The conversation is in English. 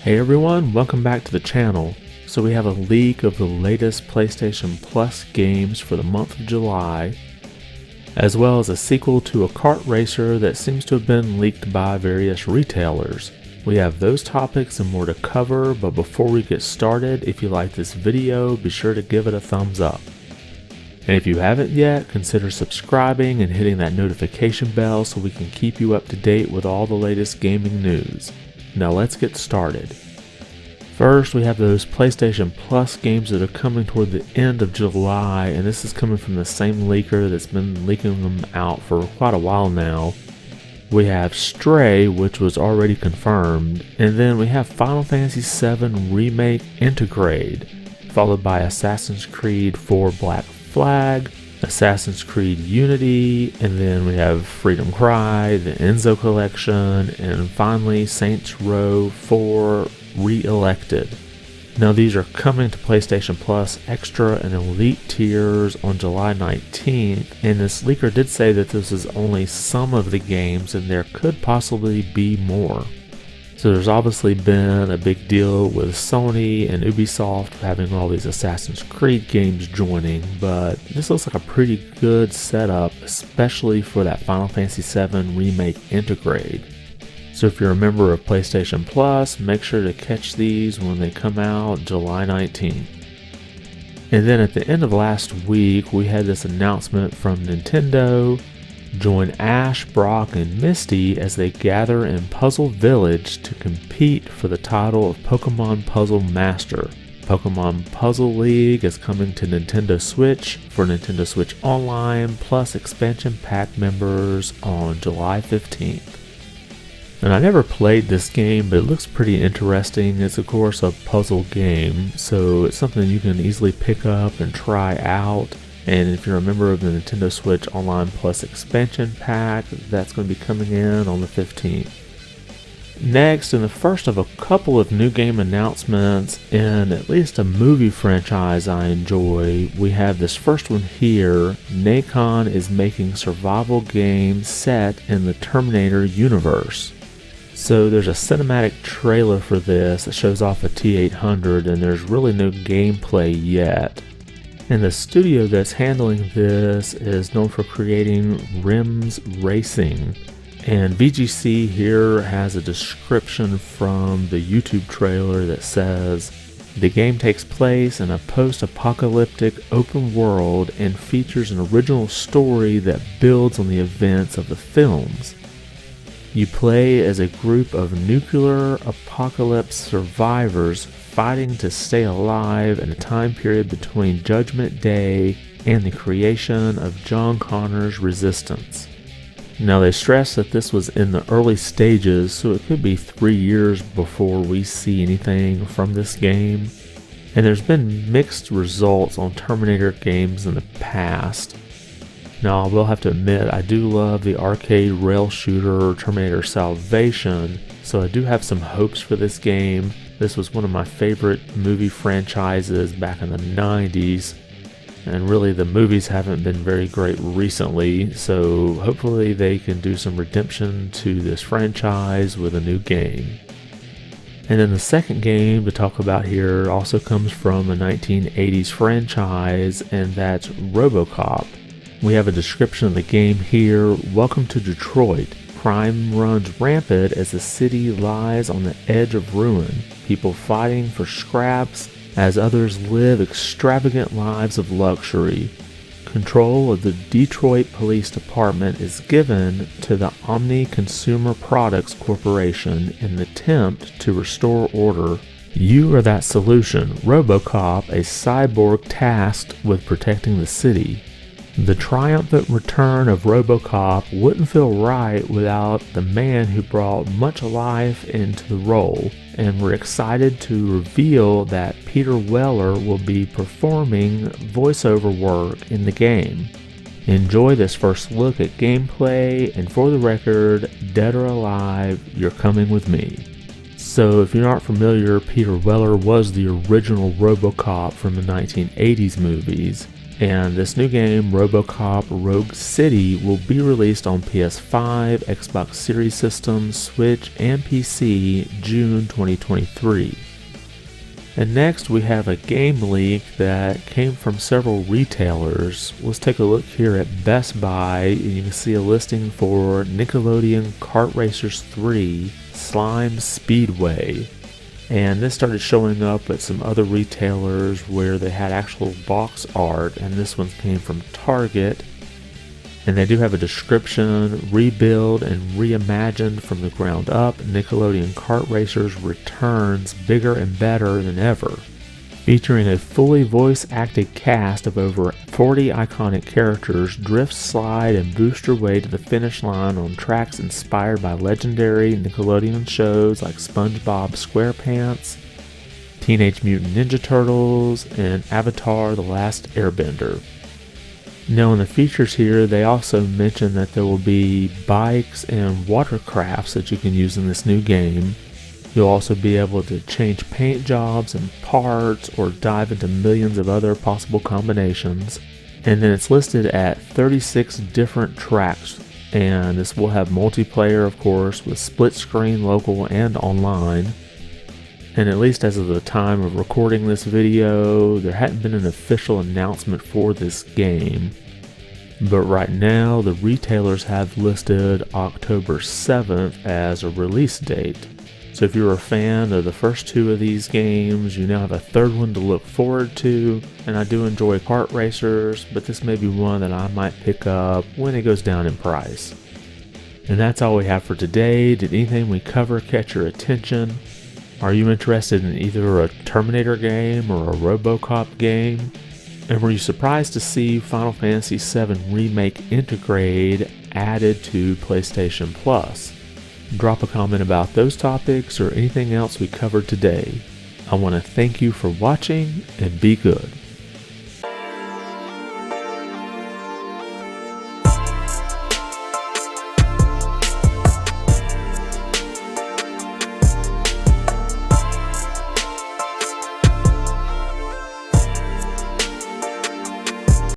Hey everyone, welcome back to the channel. So we have a leak of the latest PlayStation Plus games for the month of July, as well as a sequel to a kart racer that seems to have been leaked by various retailers. We have those topics and more to cover, but before we get started, if you like this video, be sure to give it a thumbs up. And if you haven't yet, consider subscribing and hitting that notification bell so we can keep you up to date with all the latest gaming news. Now let's get started. First, we have those PlayStation Plus games that are coming toward the end of July, and this is coming from the same leaker that's been leaking them out for quite a while now. We have Stray, which was already confirmed, and then we have Final Fantasy VII Remake Intergrade, followed by Assassin's Creed 4 Black Flag, Assassin's Creed Unity, and then we have Freedom Cry, the Enzo Collection, and finally Saints Row 4 Re-Elected. Now these are coming to PlayStation Plus Extra and Elite tiers on July 19th, and this leaker did say that this is only some of the games and there could possibly be more. So there's obviously been a big deal with Sony and Ubisoft having all these Assassin's Creed games joining, but this looks like a pretty good setup, especially for that Final Fantasy VII Remake Intergrade. So if you're a member of PlayStation Plus, make sure to catch these when they come out July 19th. And then at the end of last week, we had this announcement from Nintendo. Join Ash, Brock, and Misty as they gather in Puzzle Village to compete for the title of Pokemon Puzzle Master. Pokemon Puzzle League is coming to Nintendo Switch for Nintendo Switch Online plus expansion pack members on July 15th. And I never played this game, but it looks pretty interesting. It's of course a puzzle game, so it's something you can easily pick up and try out. And if you're a member of the Nintendo Switch Online Plus expansion pack, that's going to be coming in on the 15th. Next, and the first of a couple of new game announcements in at least a movie franchise I enjoy, we have this first one here. Nacon is making survival games set in the Terminator universe. So there's a cinematic trailer for this that shows off a T-800, and there's really no gameplay yet. And the studio that's handling this is known for creating Rims Racing. And VGC here has a description from the YouTube trailer that says, the game takes place in a post-apocalyptic open world and features an original story that builds on the events of the films. You play as a group of nuclear apocalypse survivors fighting to stay alive in a time period between Judgment Day and the creation of John Connor's Resistance. Now they stress that this was in the early stages, so it could be 3 years before we see anything from this game. And there's been mixed results on Terminator games in the past. Now I will have to admit, I do love the arcade rail shooter Terminator Salvation, so I do have some hopes for this game. This was one of my favorite movie franchises back in the 90s, and really the movies haven't been very great recently, so hopefully they can do some redemption to this franchise with a new game. And then the second game to talk about here also comes from a 1980s franchise, and that's Robocop. We have a description of the game here. Welcome to Detroit. Crime runs rampant as the city lies on the edge of ruin. People fighting for scraps as others live extravagant lives of luxury. Control of the Detroit Police Department is given to the Omni Consumer Products Corporation in the attempt to restore order. You are that solution, Robocop, a cyborg tasked with protecting the city. The triumphant return of Robocop wouldn't feel right without the man who brought much life into the role, and we're excited to reveal that Peter Weller will be performing voiceover work in the game. Enjoy this first look at gameplay, and for the record, dead or alive, you're coming with me. So if you're not familiar, Peter Weller was the original Robocop from the 1980s movies. And this new game, Robocop Rogue City, will be released on PS5, Xbox Series systems, Switch, and PC June 2023. And next we have a game leak that came from several retailers. Let's take a look here at Best Buy, and you can see a listing for Nickelodeon Kart Racers 3 Slime Speedway. And this started showing up at some other retailers where they had actual box art, and this one came from Target. And they do have a description: rebuild and reimagined from the ground up, Nickelodeon Kart Racers returns bigger and better than ever. Featuring a fully voice-acted cast of over 40 iconic characters, drift, slide, and boost your way to the finish line on tracks inspired by legendary Nickelodeon shows like SpongeBob SquarePants, Teenage Mutant Ninja Turtles, and Avatar: The Last Airbender. Now in the features here, they also mention that there will be bikes and watercrafts that you can use in this new game. You'll also be able to change paint jobs and parts, or dive into millions of other possible combinations. And then it's listed at 36 different tracks, and this will have multiplayer, of course, with split screen, local, and online. And at least as of the time of recording this video, there hadn't been an official announcement for this game. But right now, the retailers have listed October 7th as a release date. So if you're a fan of the first two of these games, you now have a third one to look forward to. And I do enjoy kart racers, but this may be one that I might pick up when it goes down in price. And that's all we have for today. Did anything we cover catch your attention? Are you interested in either a Terminator game or a Robocop game? And were you surprised to see Final Fantasy VII Remake Intergrade added to PlayStation Plus? Drop a comment about those topics or anything else we covered today. I want to thank you for watching, and be good.